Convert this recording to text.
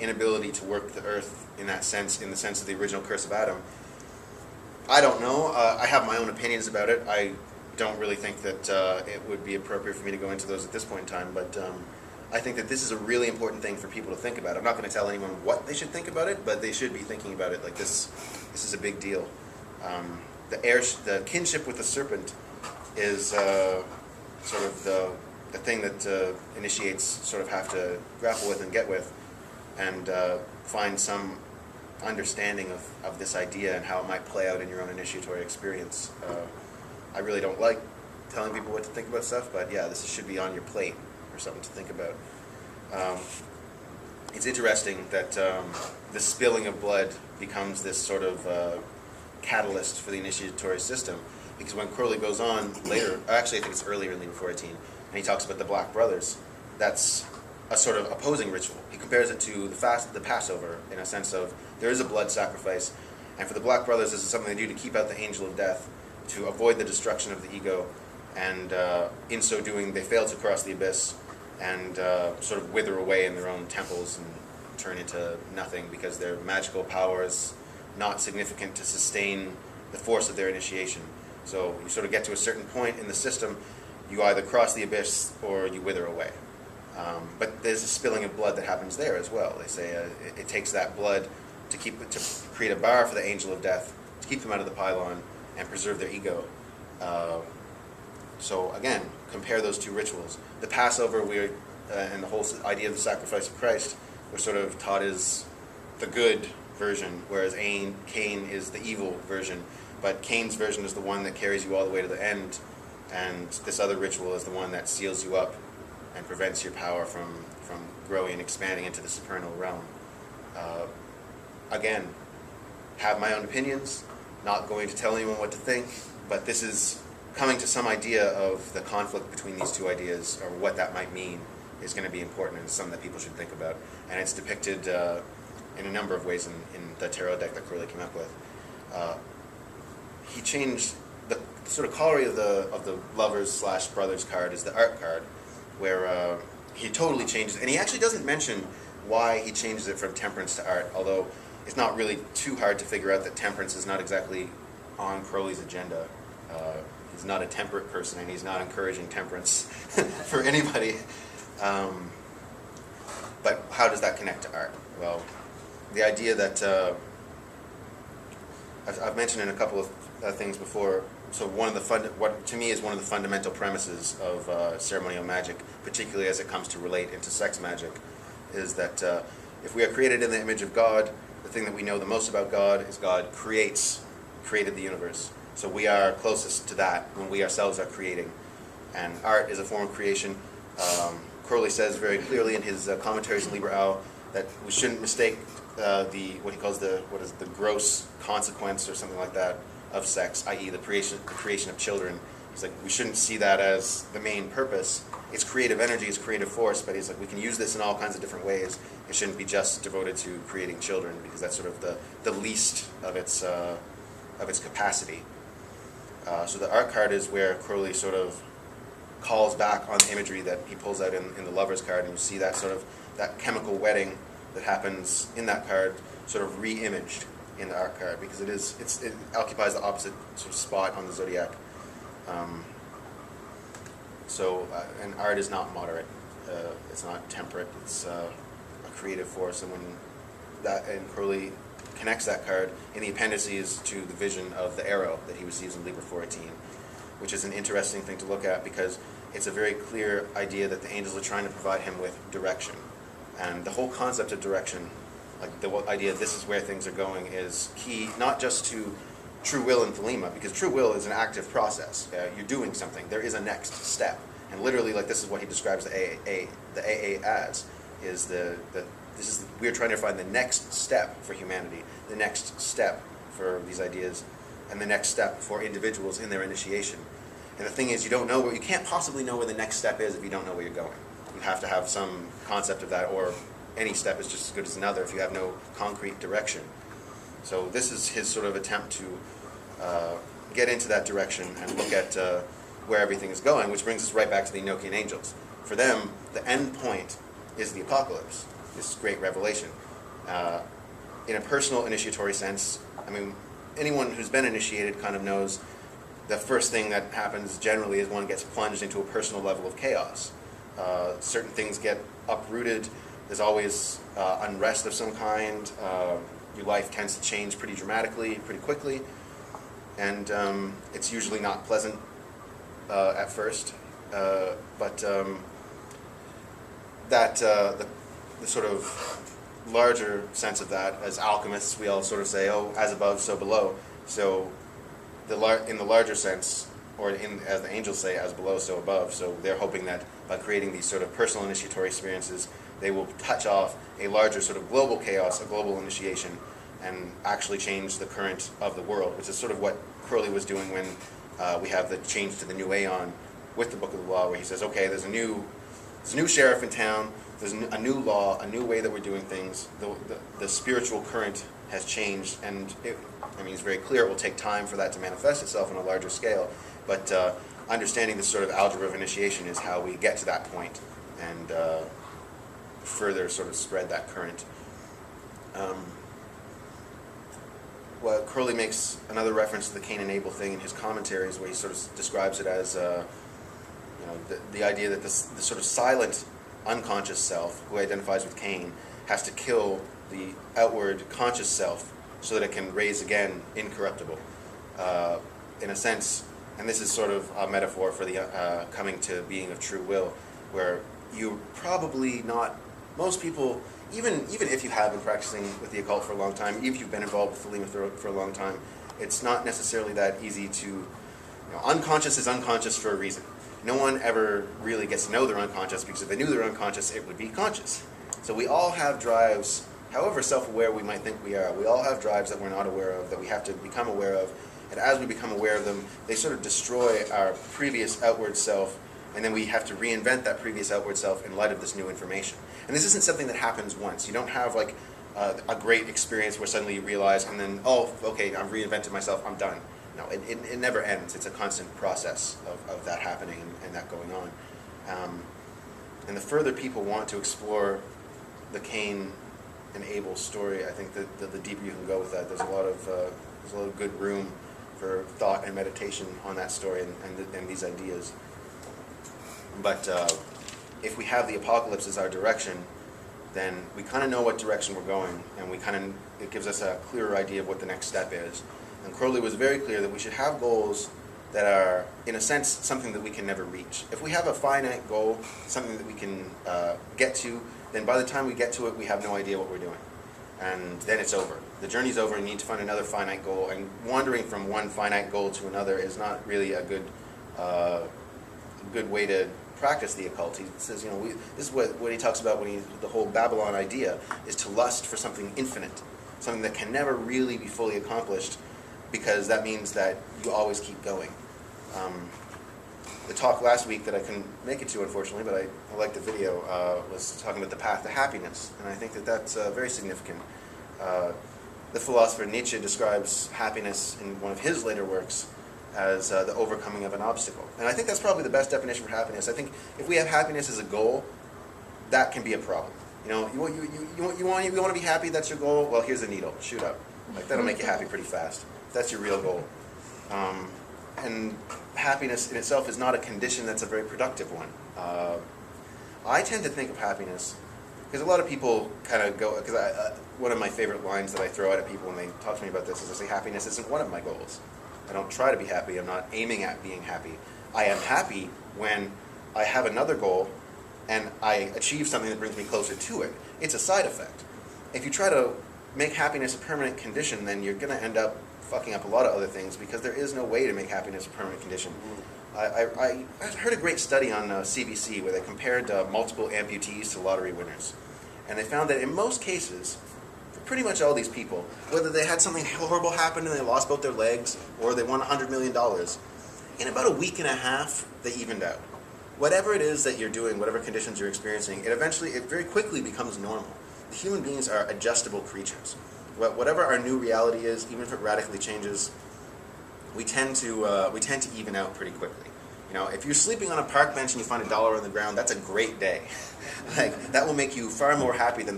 inability to work the earth in that sense, in the sense of the original curse of Adam. I don't know. I have my own opinions about it. I don't really think that it would be appropriate for me to go into those at this point in time, but I think that this is a really important thing for people to think about. I'm not going to tell anyone what they should think about it, but they should be thinking about it like this. This is a big deal. The kinship with the serpent is sort of the thing that initiates sort of have to grapple with and get with, and find some understanding of this idea and how it might play out in your own initiatory experience. I really don't like telling people what to think about stuff, but yeah, this should be on your plate or something to think about. It's interesting that the spilling of blood becomes this sort of catalyst for the initiatory system, because when Crowley goes on later, actually I think it's earlier in Liber 418, and he talks about the Black Brothers, that's a sort of opposing ritual. He compares it to the Passover, in a sense of there is a blood sacrifice, and for the Black Brothers this is something they do to keep out the angel of death, to avoid the destruction of the ego, and in so doing they fail to cross the abyss and sort of wither away in their own temples and turn into nothing, because their magical power is not significant to sustain the force of their initiation. So you sort of get to a certain point in the system, you either cross the abyss or you wither away. But there's a spilling of blood that happens there as well. They say it takes that blood to create a bar for the angel of death, to keep them out of the pylon and preserve their ego. So again, compare those two rituals. The Passover, and the whole idea of the sacrifice of Christ, we're sort of taught is the good version, whereas Cain is the evil version. But Cain's version is the one that carries you all the way to the end, and this other ritual is the one that seals you up and prevents your power from growing and expanding into the supernal realm. Again, have my own opinions, not going to tell anyone what to think, but this is coming to some idea of the conflict between these two ideas, or what that might mean, is going to be important, and something that people should think about. And it's depicted in a number of ways in the tarot deck that Crowley came up with. He changed the sort of corollary of the lovers/brothers card is the art card, where he totally changes, and he actually doesn't mention why he changes it from temperance to art, although it's not really too hard to figure out that temperance is not exactly on Crowley's agenda. He's not a temperate person, and he's not encouraging temperance for anybody. But how does that connect to art? Well, the idea that I've mentioned in a couple of things before. So what to me is one of the fundamental premises of ceremonial magic, particularly as it comes to relate into sex magic, is that if we are created in the image of God, the thing that we know the most about God is God created the universe. So we are closest to that when we ourselves are creating. And art is a form of creation. Crowley says very clearly in his commentaries in Liber Au that we shouldn't mistake what he calls the gross consequence or something like that of sex, i.e. the creation of children. He's like, we shouldn't see that as the main purpose. It's creative energy, it's creative force, but he's like, we can use this in all kinds of different ways. It shouldn't be just devoted to creating children, because that's sort of the least of its capacity. So the art card is where Crowley sort of calls back on the imagery that he pulls out in the lover's card, and you see that sort of that chemical wedding that happens in that card sort of re-imaged in the art card, because it occupies the opposite sort of spot on the zodiac. And art is not moderate. It's not temperate. It's a creative force, and Crowley connects that card in the appendices to the vision of the arrow that he receives in Liber 418, which is an interesting thing to look at, because it's a very clear idea that the angels are trying to provide him with direction. And the whole concept of direction, like the idea this is where things are going, is key not just to true will and thelema, because true will is an active process. You're doing something. There is a next step. And literally, like, this is what he describes the AA as, is we're trying to find the next step for humanity, the next step for these ideas, and the next step for individuals in their initiation. And the thing is, you can't possibly know where the next step is if you don't know where you're going. You have to have some concept of that, or any step is just as good as another if you have no concrete direction. So this is his sort of attempt to get into that direction and look at where everything is going, which brings us right back to the Enochian angels. For them, the end point is the apocalypse. this great revelation. In a personal initiatory sense, I mean, anyone who's been initiated kind of knows the first thing that happens generally is one gets plunged into a personal level of chaos. Certain things get uprooted. There's always unrest of some kind. Your life tends to change pretty dramatically, pretty quickly, and it's usually not pleasant at first. But the sort of larger sense of that, as alchemists, we all sort of say, oh, as above, so below. So in the larger sense, or as the angels say, as below, so above. So they're hoping that by creating these sort of personal initiatory experiences, they will touch off a larger sort of global chaos, a global initiation, and actually change the current of the world, which is sort of what Crowley was doing when we have the change to the new Aeon with the Book of the Law, where he says, okay, there's a new sheriff in town, there's a new law, a new way that we're doing things, the spiritual current has changed, and it's very clear it will take time for that to manifest itself on a larger scale, but understanding this sort of algebra of initiation is how we get to that point and further sort of spread that current. Well, Crowley makes another reference to the Cain and Abel thing in his commentaries, where he sort of describes it as the idea that the sort of silent, unconscious self, who identifies with Cain, has to kill the outward conscious self so that it can raise again incorruptible. In a sense, and this is sort of a metaphor for the coming to being of true will, where you probably not, most people, even if you have been practicing with the occult for a long time, even if you've been involved with Thelema for a long time, it's not necessarily that easy to, unconscious is unconscious for a reason. No one ever really gets to know they're unconscious, because if they knew they're unconscious, it would be conscious. So we all have drives, however self-aware we might think we are, we all have drives that we're not aware of, that we have to become aware of, and as we become aware of them, they sort of destroy our previous outward self, and then we have to reinvent that previous outward self in light of this new information. And this isn't something that happens once. You don't have like a great experience where suddenly you realize, and then, oh, okay, I've reinvented myself, I'm done. No, it never ends. It's a constant process of that happening and that going on. And the further people want to explore the Cain and Abel story, I think that the deeper you can go with that. There's a lot of good room for thought and meditation on that story and these ideas. But if we have the apocalypse as our direction, then we kind of know what direction we're going, and it gives us a clearer idea of what the next step is. And Crowley was very clear that we should have goals that are, in a sense, something that we can never reach. If we have a finite goal, something that we can get to, then by the time we get to it, we have no idea what we're doing. And then it's over. The journey's over, and you need to find another finite goal. And wandering from one finite goal to another is not really a good way to practice the occult. He says, this is what he talks about when the whole Babylon idea is to lust for something infinite, something that can never really be fully accomplished, because that means that you always keep going. The talk last week that I couldn't make it to, unfortunately, but I liked the video, was talking about the path to happiness, and I think that that's very significant. The philosopher Nietzsche describes happiness in one of his later works as the overcoming of an obstacle. And I think that's probably the best definition for happiness. I think if we have happiness as a goal, that can be a problem. You want to be happy, that's your goal? Well, here's a needle, shoot up. Like, that'll make you happy pretty fast. That's your real goal. And happiness in itself is not a condition that's a very productive one. I tend to think of happiness, because a lot of people kind of go, because one of my favorite lines that I throw out at people when they talk to me about this is I say, happiness isn't one of my goals. I don't try to be happy. I'm not aiming at being happy. I am happy when I have another goal and I achieve something that brings me closer to it. It's a side effect. If you try to make happiness a permanent condition, then you're going to end up fucking up a lot of other things, because there is no way to make happiness a permanent condition. I heard a great study on CBC where they compared multiple amputees to lottery winners. And they found that in most cases, for pretty much all these people, whether they had something horrible happen and they lost both their legs, or they won $100 million, in about a week and a half, they evened out. Whatever it is that you're doing, whatever conditions you're experiencing, it very quickly becomes normal. Human beings are adjustable creatures. Whatever our new reality is, even if it radically changes, we tend to even out pretty quickly. If you're sleeping on a park bench and you find $1 on the ground, that's a great day. Like, that will make you far more happy than